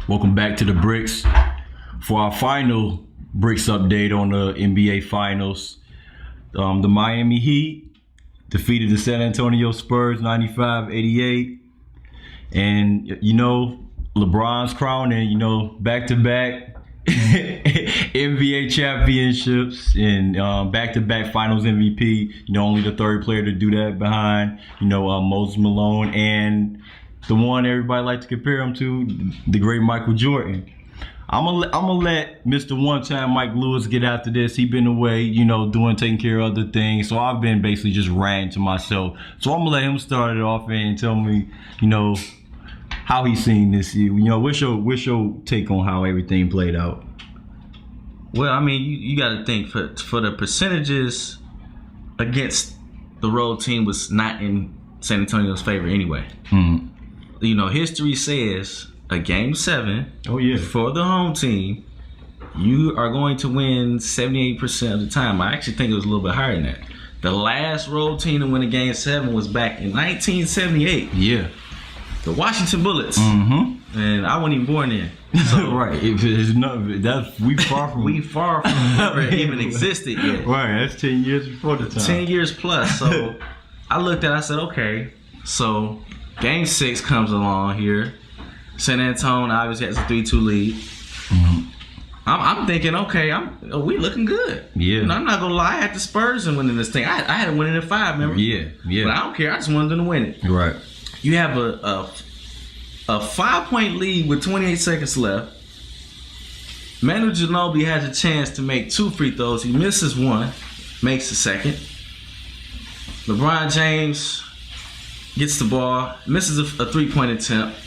Welcome back to the Bricks for our final Bricks update on the NBA Finals. The Miami Heat defeated the San Antonio Spurs 95-88. And, LeBron's crowning, back-to-back NBA championships and back-to-back Finals MVP. Only the third player to do that behind, Moses Malone and the one everybody like to compare him to, the great Michael Jordan. I'm gonna let Mr. One-Time Mike Lewis get after this. He been away, taking care of other things. So I've been basically just ranting to myself. So I'm gonna let him start it off and tell me, how he's seen this year. What's your take on how everything played out? Well, I mean, you got to think for the percentages against the road team was not in San Antonio's favor anyway. Mm-hmm. History says a game 7 for the home team, you are going to win 78% of the time. I actually think it was a little bit higher than that. The last road team to win a game 7 was back in 1978. Yeah. The Washington Bullets. Mm-hmm. And I wasn't even born then. So right. We far from never even existed yet. Right. That's 10 years before the time. 10 years plus. So I looked at it, I said, okay. So game 6 comes along here. San Antonio obviously has a 3-2 lead. Mm-hmm. I'm thinking, okay, we looking good. Yeah. I'm not gonna lie, I had the Spurs in winning this thing. I had to win it in 5, remember? Yeah. But I don't care. I just wanted them to win it. Right. You have a 5-point lead with 28 seconds left. Manu Ginobili has a chance to make 2 free throws. He misses 1, makes the second. LeBron James gets the ball, misses a 3-point attempt.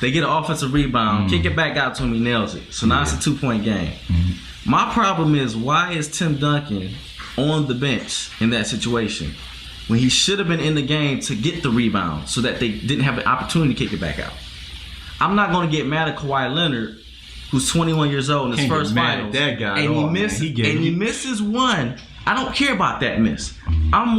They get an offensive rebound, kick it back out to him, he nails it. So now it's a 2-point game. Mm-hmm. My problem is, why is Tim Duncan on the bench in that situation when he should have been in the game to get the rebound so that they didn't have an opportunity to kick it back out? I'm not going to get mad at Kawhi Leonard, who's 21 years old in his first finals, that guy and he misses 1. I don't care about that miss. I'm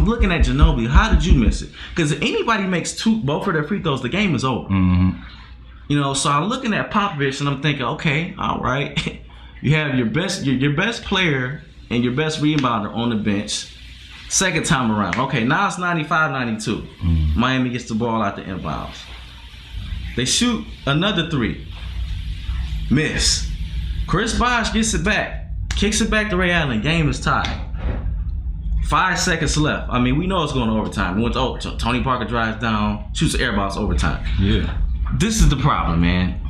looking at Ginobili. How did you miss it? Because if anybody makes both of their free throws, the game is over. Mm-hmm. So I'm looking at Popovich and I'm thinking, okay, all right, you have your best player and your best rebounder on the bench. Second time around, okay, now it's 95-92. Mm-hmm. Miami gets the ball out the inbounds. They shoot another 3. Miss. Chris Bosh gets it back. Kicks it back to Ray Allen. Game is tied. 5 seconds left. I mean, we know it's going to overtime. Tony Parker drives down, shoots an air boss overtime. Yeah. This is the problem, man.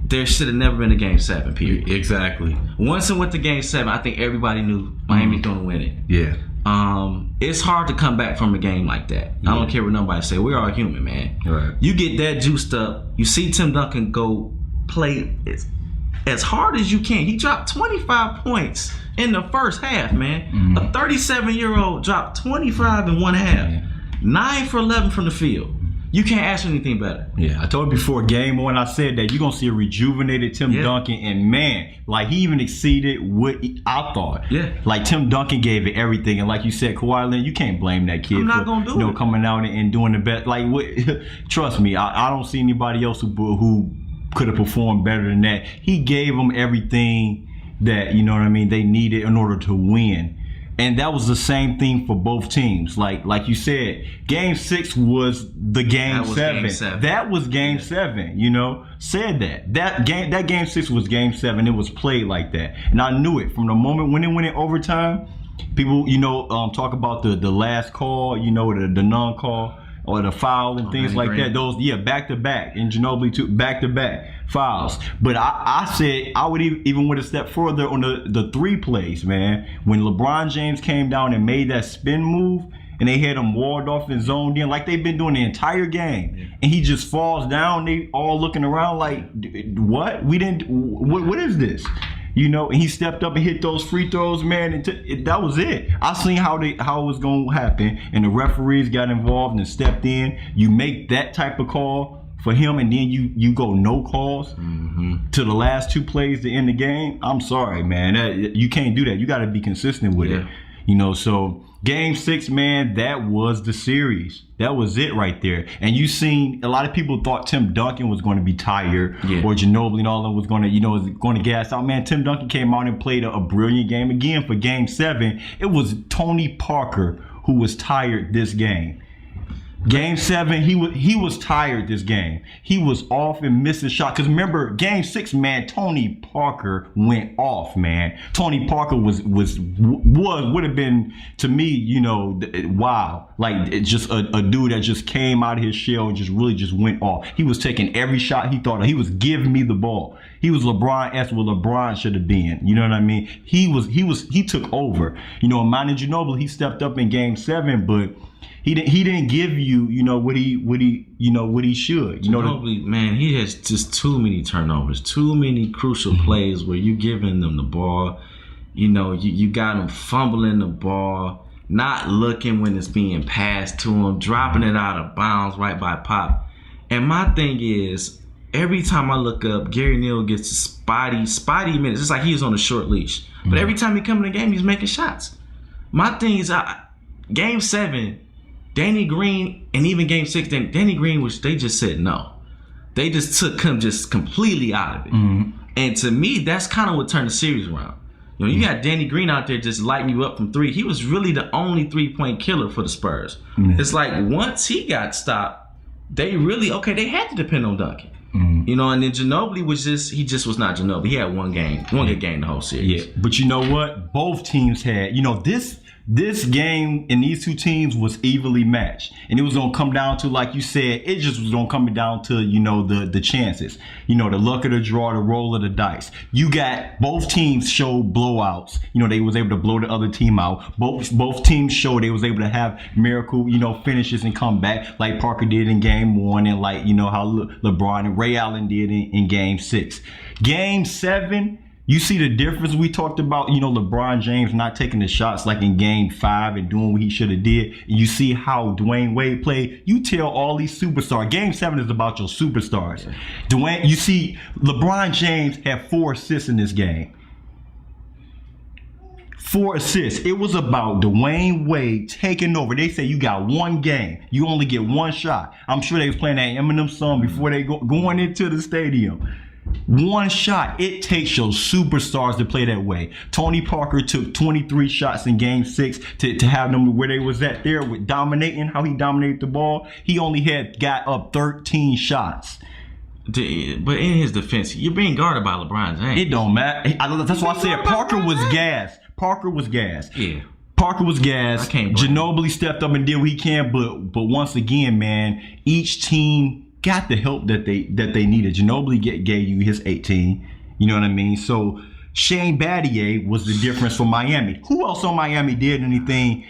There should have never been a game 7, period. Exactly. Once it went to game 7, I think everybody knew Miami's going to win it. Yeah. It's hard to come back from a game like that. Yeah. I don't care what nobody say. We're all human, man. Right. You get that juiced up. You see Tim Duncan go play as hard as you can. He dropped 25 points in the first half, man. Mm-hmm. A 37-year-old dropped 25 in one half. Yeah. 9 for 11 from the field. You can't ask for anything better. Yeah, I told you before game 1, I said that you're going to see a rejuvenated Tim Duncan. And, man, he even exceeded what I thought. Yeah. Tim Duncan gave it everything. And like you said, Kawhi Leonard, you can't blame that kid for coming out and doing the best. Trust me, I don't see anybody else who could have performed better than that. He gave them everything that, they needed in order to win. And that was the same thing for both teams. Like you said, game 6 was the game 7. That was game 7, said that. That game 6 was game 7. It was played like that. And I knew it from the moment when it went in overtime. People, talk about the last call, the non-call or the foul and things like that. Those, back-to-back. And Ginobili too, back-to-back fouls. But I said I would even went a step further on the 3 plays, man. When LeBron James came down and made that spin move and they had him walled off and zoned in like they've been doing the entire game. Yeah. And he just falls down. They all looking around like, what? What is this? And he stepped up and hit those free throws, man. And that was it. I seen how it was going to happen, and the referees got involved and stepped in. You make that type of call for him, and then you go no calls to the last 2 plays to end the game. I'm sorry, man. You can't do that. You got to be consistent with it. So Game 6, man, that was the series. That was it right there. And you seen a lot of people thought Tim Duncan was going to be tired, or Ginobili and all of them was going to, was going to gas out. Man, Tim Duncan came out and played a brilliant game again for Game 7. It was Tony Parker who was tired this game. Game 7, he was tired this game. He was off and missing shots. Because remember, Game 6, man, Tony Parker went off, man. Tony Parker would have been, to me, wow. Like, just a dude that just came out of his shell and just went off. He was taking every shot he thought of. He was giving me the ball. He was LeBron-esque what LeBron should have been. You know what I mean? He took over. Manu Ginobili, he stepped up in Game 7, but he didn't give you what he should. Ginobili, man, he has just too many turnovers, too many crucial plays where you giving them the ball. You got him fumbling the ball, not looking when it's being passed to him, dropping it out of bounds right by Pop. And my thing is, every time I look up, Gary Neal gets spotty minutes. It's like he was on a short leash. But every time he come in the game, he's making shots. My thing is, Game 7, Danny Green, and even Game 6, Danny Green, they just said no. They just took him just completely out of it. And to me, that's kind of what turned the series around. You got Danny Green out there just lighting you up from 3. He was really the only 3-point killer for the Spurs. It's like once he got stopped, they had to depend on Duncan. And then Ginobili was was not Ginobili. He had one good game the whole series. Yeah, but you know what? Both teams had, this game and these two teams was evenly matched. And it was going to come down to, like you said, it just was going to come down to, the chances. The luck of the draw, the roll of the dice. You got both teams showed blowouts. They was able to blow the other team out. Both teams showed they was able to have miracle, finishes and come back like Parker did in Game 1 and like, how LeBron and Ray Allen did in Game 6. Game 7, you see the difference we talked about, LeBron James not taking the shots like in Game 5 and doing what he should have did. You see how Dwayne Wade played. You tell all these superstars. Game 7 is about your superstars. You see LeBron James had 4 assists in this game. 4 assists. It was about Dwayne Wade taking over. They say you got one game. You only get one shot. I'm sure they was playing that Eminem song before they going into the stadium. One shot. It takes your superstars to play that way. Tony Parker took 23 shots in Game 6 to have them where they was at there with dominating, how he dominated the ball. He only got up 13 shots. But in his defense, you're being guarded by LeBron James. It don't matter. That's why I said Parker was gassed. Parker was gassed. Yeah. Parker was gassed. Ginobili stepped up and did what he can, but once again, man, each team got the help that they needed. Ginobili gave you his 18. You know what I mean? So Shane Battier was the difference for Miami. Who else on Miami did anything?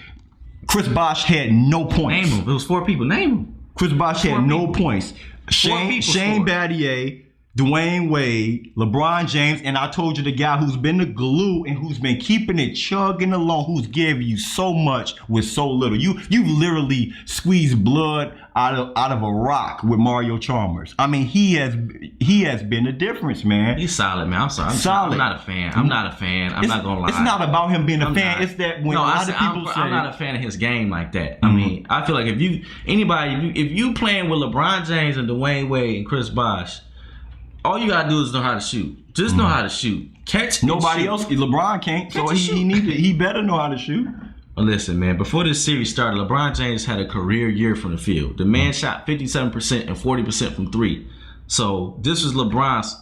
Chris Bosh had no points. Name them. It was 4 people. Name them. Chris Bosh had no points. Shane Battier, Dwayne Wade, LeBron James, and I told you the guy who's been the glue and who's been keeping it chugging along, who's giving you so much with so little. You literally squeezed blood out of a rock with Mario Chalmers. I mean, he has been the difference, man. He's solid, man. I'm sorry. I'm not a fan. I'm not gonna lie. It's not about him being a fan. It's that when a lot of people say I'm not a fan of his game like that. I mean, I feel like if you playing with LeBron James and Dwayne Wade and Chris Bosh, all you gotta do is know how to shoot. Just know how to shoot. Catch. Nobody else. LeBron can't. So he better know how to shoot. Well, listen, man. Before this series started, LeBron James had a career year from the field. The man shot 57% and 40% from 3. So this was LeBron's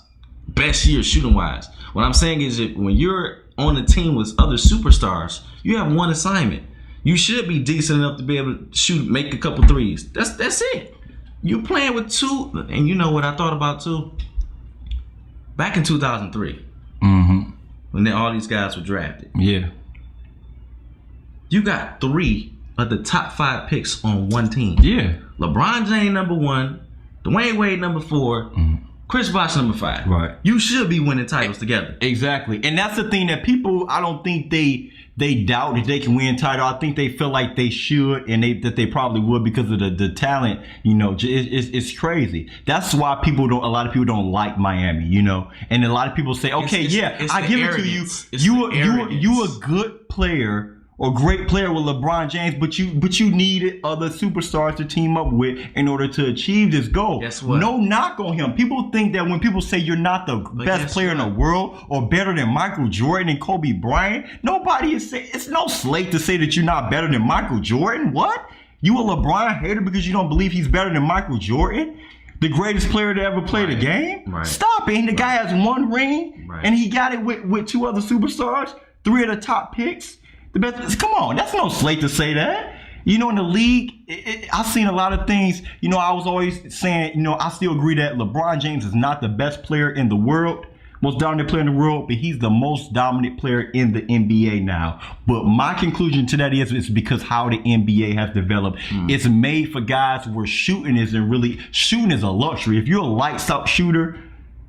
best year shooting wise. What I'm saying is that when you're on a team with other superstars, you have one assignment. You should be decent enough to be able to make a couple threes. That's it. You playing with 2, and you know what I thought about too? Back in 2003, when all these guys were drafted. Yeah. You got 3 of the top 5 picks on one team. Yeah. LeBron James number 1, Dwayne Wade number 4, Chris Bosh number 5. Right. You should be winning titles together. Exactly. And that's the thing that people, I don't think they doubt that they can win title. I think they feel like they should, and that they probably would because of the talent. It's crazy. That's why a lot of people don't like Miami. And a lot of people say, okay, I give it to you. You a good player or great player with LeBron James, but you needed other superstars to team up with in order to achieve this goal. Guess what? No knock on him. People think that when people say you're not the best player in the world or better than Michael Jordan and Kobe Bryant, nobody is saying, it's no slate to say that you're not better than Michael Jordan. What? You a LeBron hater because you don't believe he's better than Michael Jordan? The greatest player to ever play the game? Right. Stop it. And the guy has one ring, and he got it with two other superstars, 3 of the top picks. The best. Come on, that's no slate to say that. You know, in the league, I've seen a lot of things. You know, I was always saying, you know, I still agree that LeBron James is not the best player in the world, most dominant player in the world, but he's the most dominant player in the NBA now. But my conclusion to that is it's because how the NBA has developed. It's made for guys where shooting is a luxury. If you're a lights out shooter,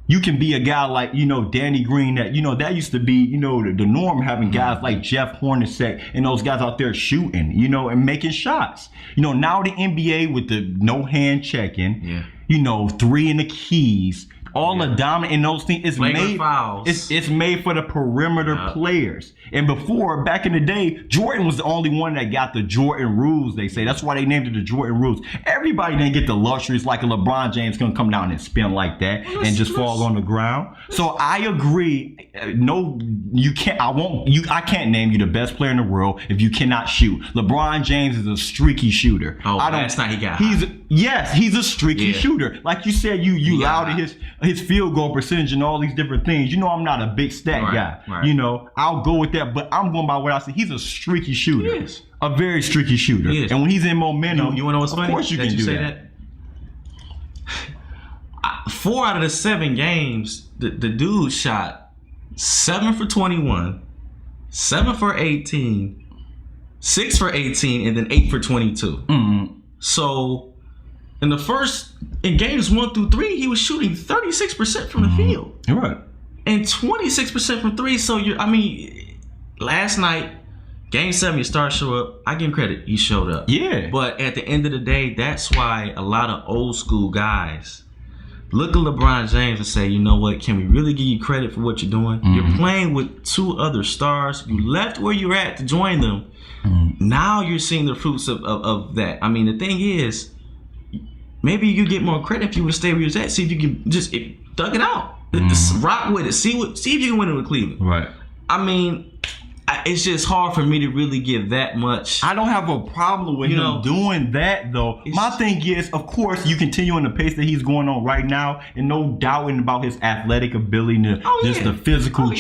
you can be a guy like, you know, Danny Green, that, you know, that used to be, you know, the norm, having guys like Jeff Hornacek and those guys out there shooting, you know, and making shots. You know, now the NBA with the no hand checking, you know, 3 in the keys, all the dominant in those things, it's made for the perimeter players. And before, back in the day, Jordan was the only one that got the Jordan rules, they say. That's why they named it the Jordan rules. Everybody didn't get the luxuries like a LeBron James gonna come down and spin like that and just fall on the ground. So I agree. No, you can't. I can't name you the best player in the world if you cannot shoot. LeBron James is a streaky shooter. Oh, last night he got he's a streaky shooter. Like you said, you lauded his field goal percentage and all these different things. You know, I'm not a big stat guy. Right. You know, I'll go with that, but I'm going by what I say. He's a streaky shooter. He is. A very streaky shooter. He is. And when he's in momentum, you want to know what's funny? Of course you can do that. 4 out of the 7 games, the dude shot 7 for 21, 7 for 18, 6 for 18, and then 8 for 22. Mm-hmm. So in games 1 through 3, he was shooting 36% from the field. You're right. And 26% from 3. So last night, game 7, your star show up. I give him credit. He showed up. Yeah. But at the end of the day, that's why a lot of old school guys look at LeBron James and say, you know what? Can we really give you credit for what you're doing? Mm-hmm. You're playing with 2 other stars. You left where you're at to join them. Mm-hmm. Now you're seeing the fruits of that. I mean, the thing is, maybe you get more credit if you would stay where you're at. See if you can just thug it out. Rock with it. See if you can win it with Cleveland. Right. I mean, it's just hard for me to really give that much. I don't have a problem with him doing that, though. My thing is, of course, you continue on the pace that he's going on right now, and no doubting about his athletic ability, the physical,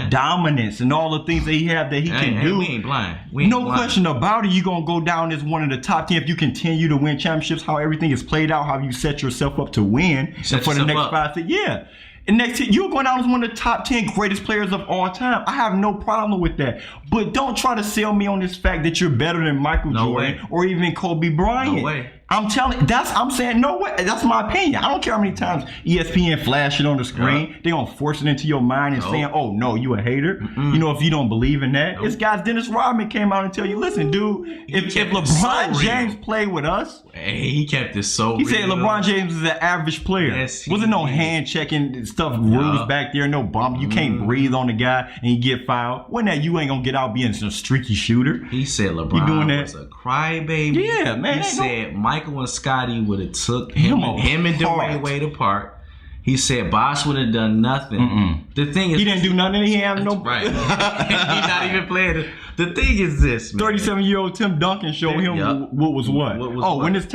dominance, and all the things that he have that he can do. We ain't blind. Question about it. You're gonna go down as one of the top 10 if you continue to win championships. How everything is played out, how you set yourself up to win, and for the next 5 to And next year, you're going down as one of the top 10 greatest players of all time. I have no problem with that. But don't try to sell me on this fact that you're better than Michael Jordan or even Kobe Bryant. No way. I'm saying no way. That's my opinion. I don't care how many times ESPN flash it on the screen. They gonna force it into your mind and saying, "Oh no, you a hater." You know, if you don't believe in that, this guy's Dennis Rodman came out and tell you, "Listen, dude, if LeBron James played with us, he kept this so." He said LeBron James is an average player. Yes, wasn't no hand checking stuff rules back there, no bump. You can't breathe on the guy and you get fouled. When that you ain't gonna get out being some streaky shooter. He said LeBron was a crybaby. Yeah, man. He said Michael and Scottie would have took him and Dwayne Wade apart. He said Bosh would have done nothing. The thing is, he didn't do nothing. He had no right. He's not even playing. The thing is this: 37-year-old Tim Duncan showed him what was what. When it's time.